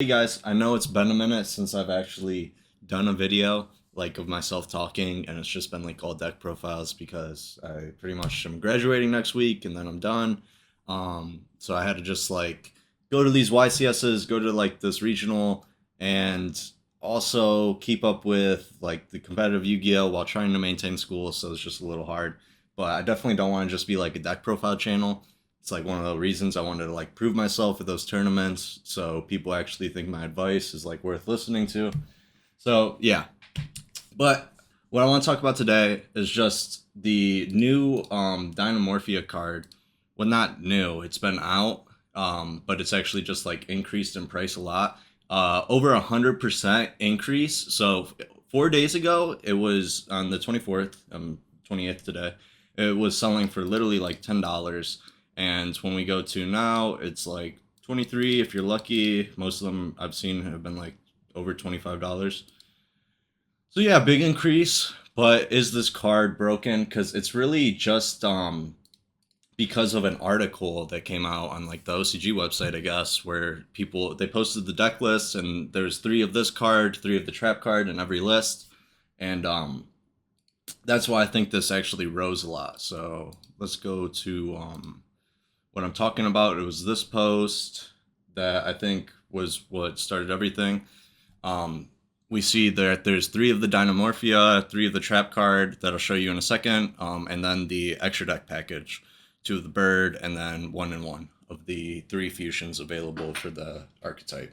Hey guys, I know it's been a minute since I've actually done a video like of myself talking, and it's just been like all deck profiles because I pretty much am graduating next week and then I'm done. So I had to just like go to these YCSs, go to like this regional, and also keep up with like the competitive Yu-Gi-Oh while trying to maintain school. So it's just a little hard, but I definitely don't want to just be like a deck profile channel. It's like one of the reasons I wanted to like prove myself at those tournaments so people actually think my advice is like worth listening to. So yeah, but what I want to talk about today is just the new Dynamorphia card. Well, not new, it's been out, but it's actually just like increased in price a lot. Over 100% increase. So 4 days ago, it was on the 24th, 28th today. It was selling for literally like $10. And when we go to now, it's like 23 if you're lucky. Most of them I've seen have been like over $25. So yeah, big increase. But is this card broken? Because it's really just because of an article that came out on like the OCG website, I guess, where people they posted the deck list and there's three of this card, three of the trap card in every list, and that's why I think this actually rose a lot. So let's go to what I'm talking about. It was this post that I think was what started everything. We see that there's three of the Dynamorphia, three of the trap card that I'll show you in a second, and then the extra deck package, two of the bird, and then 1 of the three fusions available for the archetype.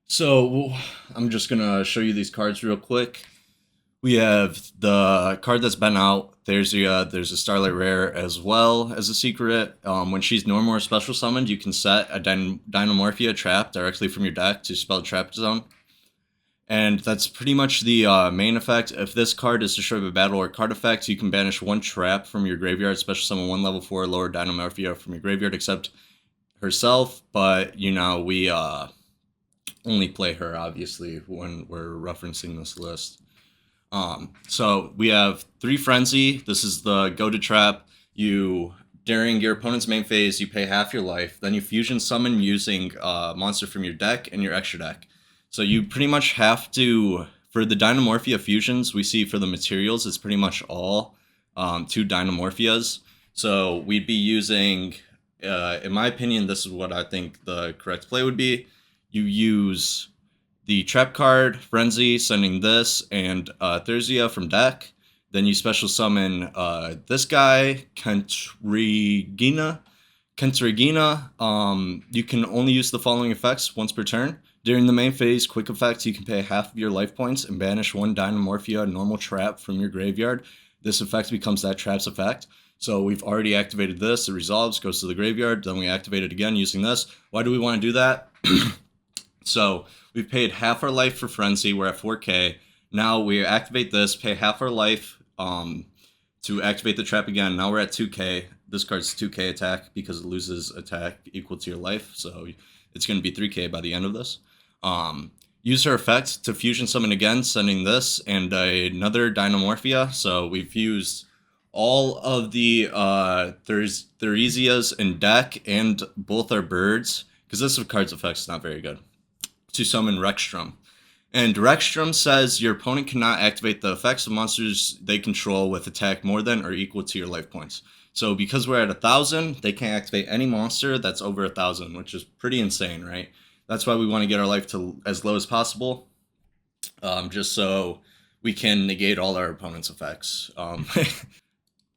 So I'm just gonna show you these cards real quick. We have the card that's been out. There's a Starlight Rare as well as a secret. When she's normal or special summoned, you can set a Dynamorphia trap directly from your deck to spell Trap Zone. And that's pretty much the main effect. If this card is destroyed by battle or card effect, you can banish one trap from your graveyard, special summon one level 4 lower Dynamorphia from your graveyard except herself. But, you know, we only play her, obviously, when we're referencing this list. So we have 3 Frenzy. This is the go-to trap. During your opponent's main phase, you pay half your life. Then you fusion summon using a monster from your deck and your extra deck. So you pretty much have to, for the Dynamorphia fusions we see for the materials, it's pretty much all 2 Dynamorphias. So we'd be using, in my opinion, this is what I think the correct play would be. You use the trap card, Frenzy, sending this, and Therizia from deck. Then you special summon this guy, Kentrigina. You can only use the following effects once per turn. During the main phase, quick effects, you can pay half of your life points and banish one Dynamorphia normal trap from your graveyard. This effect becomes that trap's effect. So we've already activated this. It resolves, goes to the graveyard. Then we activate it again using this. Why do we want to do that? So we've paid half our life for Frenzy. We're at 4K. Now we activate this, pay half our life to activate the trap again. Now we're at 2K. This card's 2K attack because it loses attack equal to your life. So it's going to be 3K by the end of this. Use her effect to fusion summon again, sending this and another Dynamorphia. So we've used all of the Therizias in deck and both our birds, because this card's effect is not very good, to summon Rexstrom. And Rexstrom says your opponent cannot activate the effects of monsters they control with attack more than or equal to your life points. So because we're at 1,000, they can't activate any monster that's over 1,000, which is pretty insane, right? That's why we want to get our life to as low as possible, just so we can negate all our opponent's effects.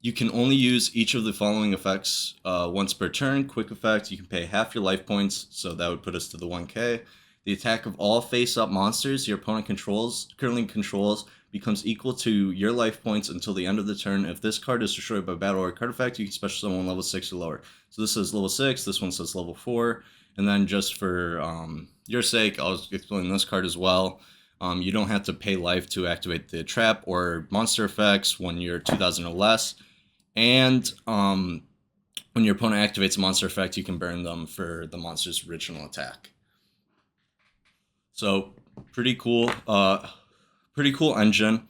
You can only use each of the following effects once per turn. Quick effect, you can pay half your life points, so that would put us to the 1K. The attack of all face-up monsters your opponent currently controls becomes equal to your life points until the end of the turn. If this card is destroyed by battle or card effect, you can special summon level 6 or lower. So this says level 6, this one says level 4. And then just for your sake, I'll explain this card as well. You don't have to pay life to activate the trap or monster effects when you're 2,000 or less. And when your opponent activates a monster effect, you can burn them for the monster's original attack. So pretty cool engine.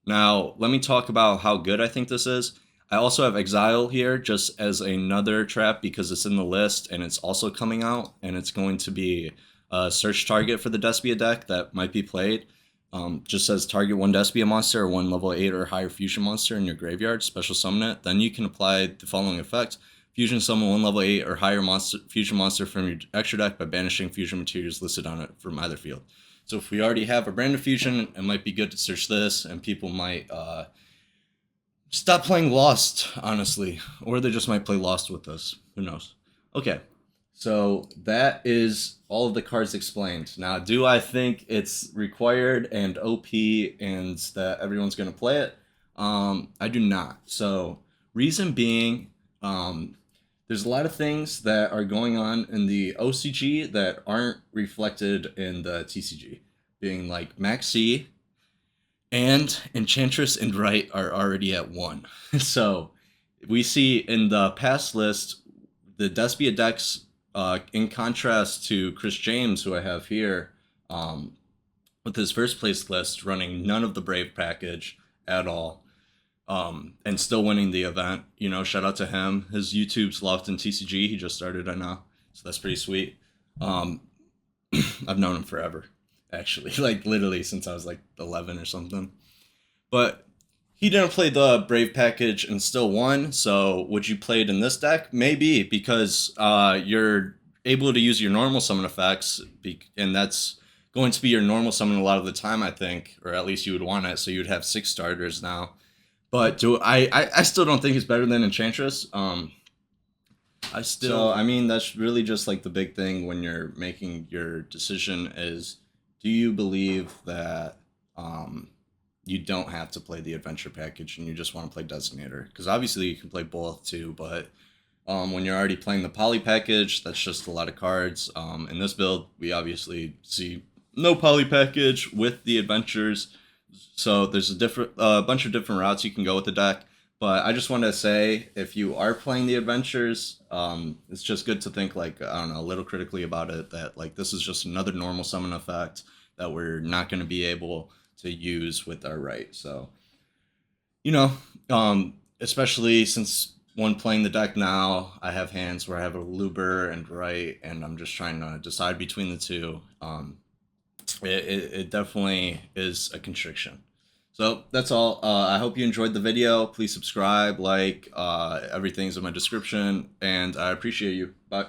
Now let me talk about how good I think this is. I also have Exile here just as another trap because it's in the list and it's also coming out, and it's going to be search target for the Despia deck that might be played. Just says target one Despia monster or one level 8 or higher fusion monster in your graveyard, special summon it. Then you can apply the following effect. Fusion summon one level 8 or higher fusion monster from your extra deck by banishing fusion materials listed on it from either field. So if we already have a brand new fusion, it might be good to search this, and people might stop playing Lost, honestly. Or they just might play Lost with us. Who knows? Okay. So that is all of the cards explained. Now, do I think it's required and OP and that everyone's going to play it? I do not. So reason being, there's a lot of things that are going on in the OCG that aren't reflected in the TCG, being like Maxi and Enchantress and Wright are already at 1. So we see in the past list, the Despia decks, in contrast to Chris James, who I have here, with his first place list running none of the Brave package at all, and still winning the event. You know, shout out to him. His YouTube's Loft in TCG. He just started, I know, so that's pretty sweet. I've known him forever, actually, like literally since I was like 11 or something. But he didn't play the Brave package and still won. So would you play it in this deck? Maybe, because you're able to use your normal summon effects, and that's going to be your normal summon a lot of the time, I think, or at least you would want it. So you'd have 6 starters now. But I still don't think it's better than Enchantress. I mean, that's really just like the big thing when you're making your decision is, do you believe that you don't have to play the adventure package and you just want to play Designator? Because obviously you can play both too, but when you're already playing the poly package, that's just a lot of cards. In this build, we obviously see no poly package with the adventures, so there's a bunch of different routes you can go with the deck. But I just wanted to say, if you are playing the adventures, it's just good to think, like, I don't know, a little critically about it, that like this is just another normal summon effect that we're not going to be able to use with our right. So, you know, especially since when playing the deck now, I have hands where I have a Luber and right, and I'm just trying to decide between the two. It definitely is a constriction. So that's all. I hope you enjoyed the video. Please subscribe, like, everything's in my description, and I appreciate you. Bye.